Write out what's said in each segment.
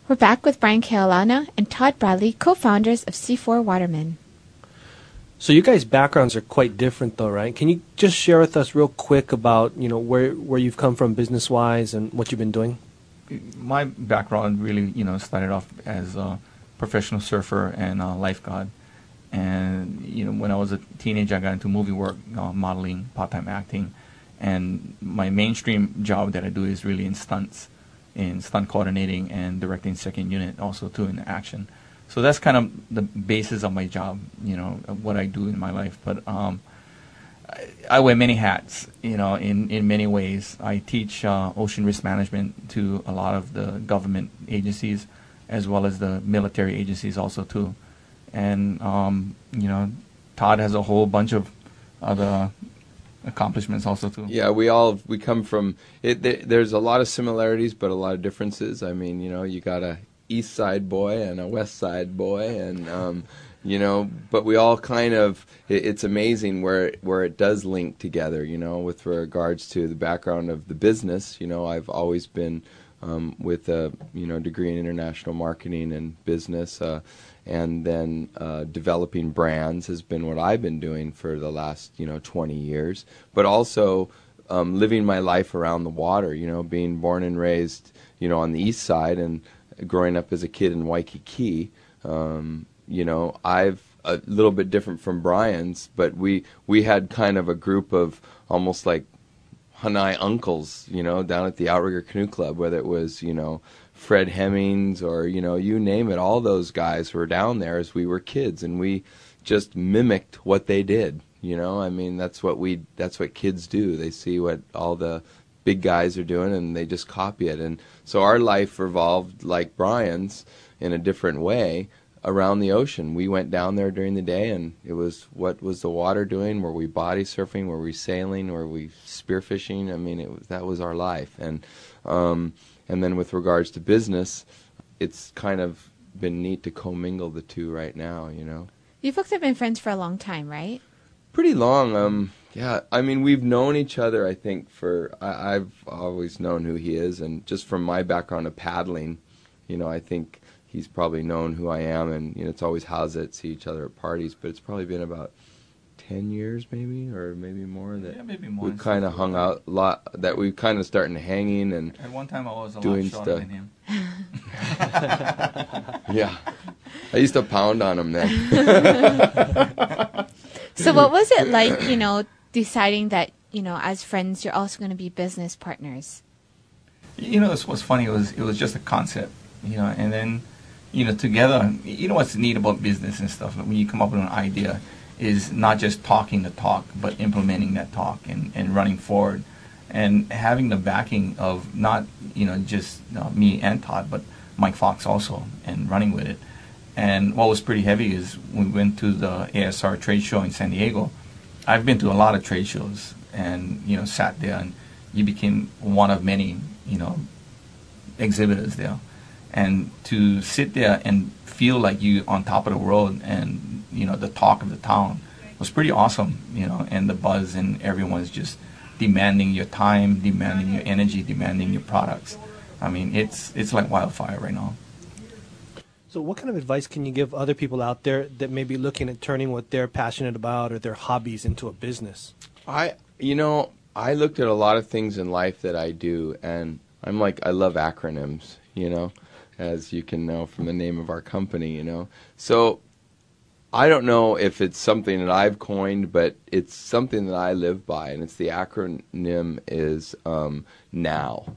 We're back with Brian Keaulana and Todd Bradley, co-founders of C4 Waterman. So you guys' backgrounds are quite different, though, right? Can you just share with us real quick about, where you've come from business-wise and what you've been doing? My background really, started off as a professional surfer and a lifeguard. And, when I was a teenager, I got into movie work, modeling, part-time acting. And my mainstream job that I do is really in stunts, in stunt coordinating and directing second unit, also too in action. So that's kind of the basis of my job, of what I do in my life. But I wear many hats, in many ways. I teach ocean risk management to a lot of the government agencies, as well as the military agencies also too. And, Todd has a whole bunch of other accomplishments also too. Yeah, we come from it. There's a lot of similarities, but a lot of differences. I mean, you got a East Side boy and a West Side boy, and but we all kind of. It's amazing where it does link together. With regards to the background of the business. I've always been with a degree in international marketing and business. And then developing brands has been what I've been doing for the last 20 years. But also living my life around the water. Being born and raised on the East Side and growing up as a kid in Waikiki. I've a little bit different from Brian's, but we had kind of a group of almost like Hanai uncles, down at the Outrigger Canoe Club, whether it was Fred Hemmings or you name it, all those guys were down there as we were kids, and we just mimicked what they did. I mean, that's what kids do. They see what all the big guys are doing and they just copy it. And so our life revolved like Brian's in a different way around the ocean. We went down there during the day, and it was, what was the water doing? Were we body surfing? Were we sailing? Were we spearfishing? I mean, that was our life. And then with regards to business, it's kind of been neat to commingle the two right now, You folks have been friends for a long time, right? Pretty long. Yeah, I mean, we've known each other, I think, I've always known who he is, and just from my background of paddling, I think he's probably known who I am, and it's always how's it, see each other at parties, but it's probably been about 10 years maybe, or maybe more, that maybe more. We've kind of hung out a lot, that we've kind of started hanging and at one time I was a doing lot shorter stuff. than him. Yeah, I used to pound on him then. So what was it like, deciding that, as friends, you're also going to be business partners? What's funny, it was just a concept, and then, together, what's neat about business and stuff, when you come up with an idea, is not just talking the talk, but implementing that talk and running forward, and having the backing of not, just me and Todd, but Mike Fox also, and running with it. And what was pretty heavy is we went to the ASR trade show in San Diego. I've been to a lot of trade shows and, sat there, and you became one of many, exhibitors there. And to sit there and feel like you on top of the world and, the talk of the town was pretty awesome, and the buzz, and everyone's just demanding your time, demanding your energy, demanding your products. I mean, it's like wildfire right now. So what kind of advice can you give other people out there that may be looking at turning what they're passionate about or their hobbies into a business? I looked at a lot of things in life that I do, and I'm like, I love acronyms, as you can know from the name of our company, So I don't know if it's something that I've coined, but it's something that I live by, and it's the acronym is NOW.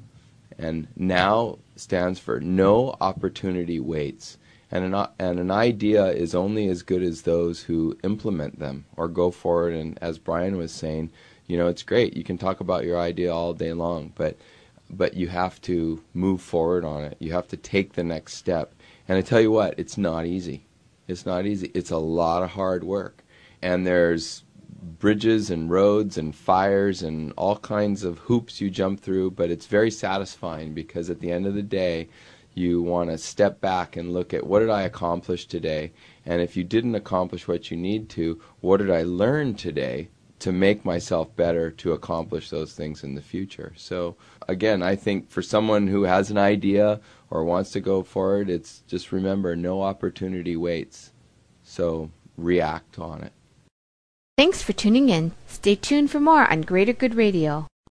And NOW stands for No Opportunity Waits. And an idea is only as good as those who implement them or go forward. And as Brian was saying, it's great. You can talk about your idea all day long, but you have to move forward on it. You have to take the next step. And I tell you what, it's not easy. It's not easy. It's a lot of hard work. And there's bridges and roads and fires and all kinds of hoops you jump through, but it's very satisfying because at the end of the day, you want to step back and look at what did I accomplish today, and if you didn't accomplish what you need to, what did I learn today to make myself better to accomplish those things in the future. So again, I think for someone who has an idea or wants to go forward, it's just remember, no opportunity waits. So react on it. Thanks for tuning in. Stay tuned for more on Greater Good Radio.